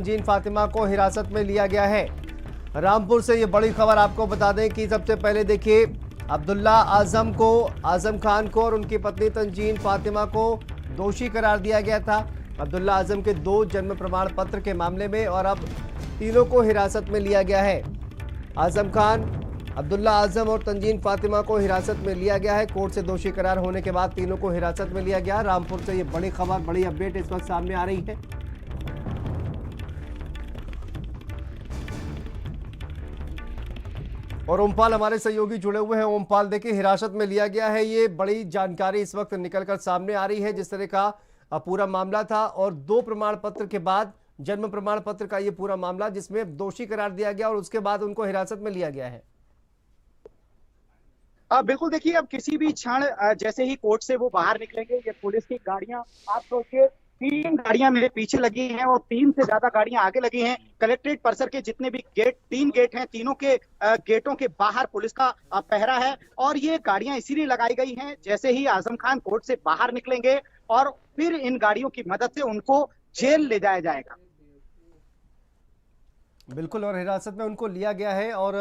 तंजीन फातिमा को हिरासत में लिया गया है। रामपुर से ये बड़ी खबर आपको बता दें कि सबसे पहले देखिए अब्दुल्ला आजम को, आजम खान को और उनकी पत्नी तंजीन फातिमा को दोषी करार दिया गया था अब्दुल्ला आजम के 2 जन्म प्रमाण पत्र के मामले में, और अब तीनों को हिरासत में लिया गया है। आजम खान, अब्दुल्ला आजम और तंजीन फातिमा को हिरासत में लिया गया है। कोर्ट से दोषी करार होने के बाद तीनों को हिरासत में लिया गया। रामपुर से ये बड़ी खबर, बड़ी अपडेट इस वक्त सामने आ रही है। और ओमपाल हमारे सहयोगी जुड़े हुए हैं। ओमपाल, देखिए हिरासत में लिया गया है, ये बड़ी जानकारी इस वक्त निकलकर सामने आ रही है। जिस तरह का पूरा मामला था और 2 प्रमाण पत्र के बाद जन्म प्रमाण पत्र का ये पूरा मामला जिसमें दोषी करार दिया गया और उसके बाद उनको हिरासत में लिया गया है। बिल्कुल, देखिए अब किसी भी क्षण जैसे ही कोर्ट से वो बाहर निकलेंगे, ये पुलिस की गाड़ियां, आप सोचिए 3 गाड़ियां मेरे पीछे लगी हैं और 3 से ज्यादा गाड़ियां आगे लगी हैं। कलेक्ट्रेट परिसर के जितने भी गेट, 3 गेट हैं, तीनों के गेटों के बाहर पुलिस का पहरा है और ये गाड़ियां इसीलिए लगाई गई हैं जैसे ही आजम खान कोर्ट से बाहर निकलेंगे और फिर इन गाड़ियों की मदद से उनको जेल ले जाया जाएगा। बिल्कुल, और हिरासत में उनको लिया गया है। और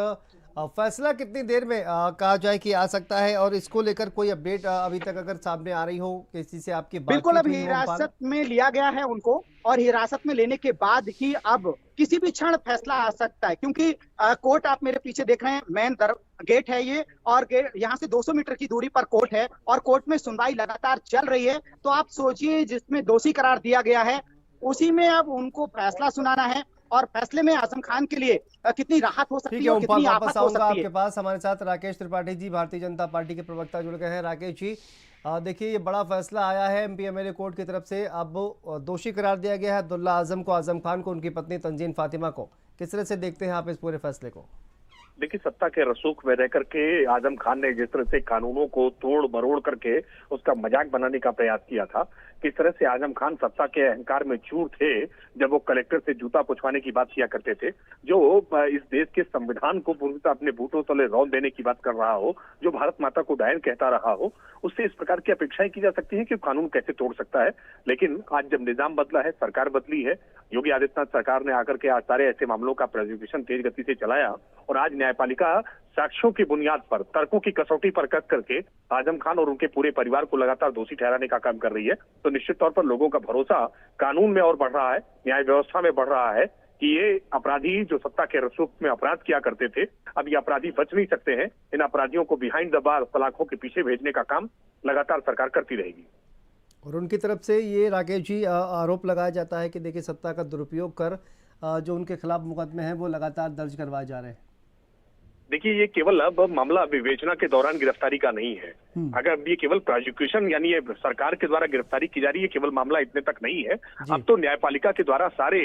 फैसला कितनी देर में कहा जाए कि आ सकता है, और इसको लेकर कोई अपडेट अभी तक अगर सामने आ रही हो किसी से आपकी बात? बिल्कुल, अब हिरासत में लिया गया है उनको और हिरासत में लेने के बाद ही अब किसी भी क्षण फैसला आ सकता है, क्योंकि कोर्ट आप मेरे पीछे देख रहे हैं, मेन गेट है ये और गेट यहाँ से 200 मीटर की दूरी पर कोर्ट है और कोर्ट में सुनवाई लगातार चल रही है। तो आप सोचिए जिसमें दोषी करार दिया गया है उसी में अब उनको फैसला सुनाना है और फैसले में आजम खान के लिए कितनी राहत हो सकती है और कितनी आफत हो सकती है। आपके पास हमारे साथ राकेश त्रिपाठी जी, भारतीय जनता पार्टी के प्रवक्ता जुड़ गए हैं। राकेश जी, देखिए ये बड़ा फैसला आया है एमपीएमएलए कोर्ट की तरफ से। अब दोषी करार दिया गया है अब्दुल्ला आजम को, आजम खान को, उनकी पत्नी तंजीन फातिमा को। किस तरह से देखते हैं आप इस पूरे फैसले को? देखिए, सत्ता के रसूख में रह करके आजम खान ने जिस तरह से कानूनों को तोड़ मरोड़ करके उसका मजाक बनाने का प्रयास किया था, किस तरह से आजम खान सत्ता के अहंकार में चूर थे जब वो कलेक्टर से जूता पुछवाने की बात किया करते थे, जो इस देश के संविधान को पूर्णतः अपने बूटों तले रौंद देने की बात कर रहा हो, जो भारत माता को डायन कहता रहा हो, उससे इस प्रकार की अपेक्षाएं की जा सकती है कि कानून कैसे तोड़ सकता है। लेकिन आज जब निजाम बदला है, सरकार बदली है, योगी आदित्यनाथ सरकार ने आकर के आज सारे ऐसे मामलों का प्रोसिक्यूशन तेज गति से चलाया और आज न्यायपालिका साक्ष्यों की बुनियाद पर, तर्कों की कसौटी पर कस करके आजम खान और उनके पूरे परिवार को लगातार दोषी ठहराने का काम कर रही है। तो निश्चित तौर पर लोगों का भरोसा कानून में और बढ़ रहा है, न्याय व्यवस्था में बढ़ रहा है कि ये अपराधी जो सत्ता के रसूख में अपराध किया करते थे, अब ये अपराधी बच नहीं सकते हैं। इन अपराधियों को बिहाइंड द बार, सलाखों के पीछे भेजने का काम लगातार सरकार करती रहेगी। और उनकी तरफ से ये राकेश जी आरोप लगाया जाता है कि देखिए सत्ता का दुरुपयोग कर जो उनके खिलाफ मुकदमे हैं वो लगातार दर्ज करवाए जा रहे हैं। देखिए, ये केवल अब मामला विवेचना के दौरान गिरफ्तारी का नहीं है। अगर ये केवल प्रोसिक्यूशन यानी ये सरकार के द्वारा गिरफ्तारी की जा रही है, केवल मामला इतने तक नहीं है। अब तो न्यायपालिका के द्वारा सारे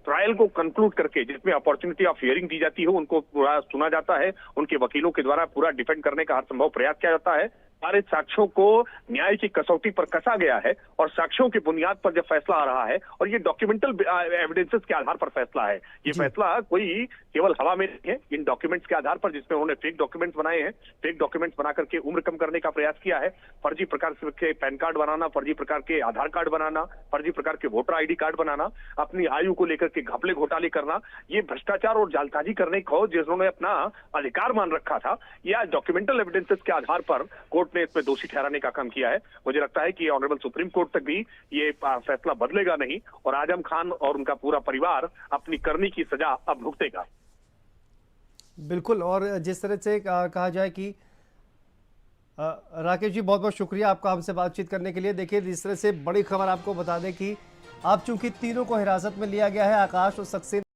ट्रायल को कंक्लूड करके, जिसमें अपॉर्चुनिटी ऑफ हियरिंग दी जाती है, उनको पूरा सुना जाता है, उनके वकीलों के द्वारा पूरा डिफेंड करने का हर संभव प्रयास किया जाता है। सारे साक्ष्यों को न्याय की कसौटी पर कसा गया है और साक्ष्यों की बुनियाद पर जब फैसला आ रहा है, और ये डॉक्यूमेंटल एविडेंसेस के आधार पर फैसला है, ये फैसला कोई केवल हवा में नहीं है। इन डॉक्यूमेंट्स के आधार पर, जिसमें उन्होंने फेक डॉक्यूमेंट्स बनाए हैं, फेक डॉक्यूमेंट्स बना करके उम्र कम करने का प्रयास किया है, फर्जी प्रकार के पैन कार्ड बनाना, फर्जी प्रकार के आधार कार्ड बनाना, फर्जी प्रकार के वोटर आईडी कार्ड बनाना, अपनी आयु को लेकर के घपले घोटाले करना, ये भ्रष्टाचार और जालसाजी करने को जिन्होंने अपना अधिकार मान रखा था, यह डॉक्यूमेंटल एविडेंसेस के आधार पर कोर्ट ने इसमें दोषी ठहराने का काम किया है। मुझे लगता है कि ऑनरेबल सुप्रीम कोर्ट तक भी ये फैसला बदलेगा नहीं और आजम खान और उनका पूरा परिवार अपनी करनी की सजा अब भुगतेगा। बिल्कुल, और जिस तरह से कहा जाए कि राकेश जी, बहुत बहुत शुक्रिया आपका हमसे बातचीत करने के लिए। देखिए जिस तरह से बड़ी खबर आपको बता दें कि अब चूंकि तीनों को हिरासत में लिया गया है, आकाश और सक्सेना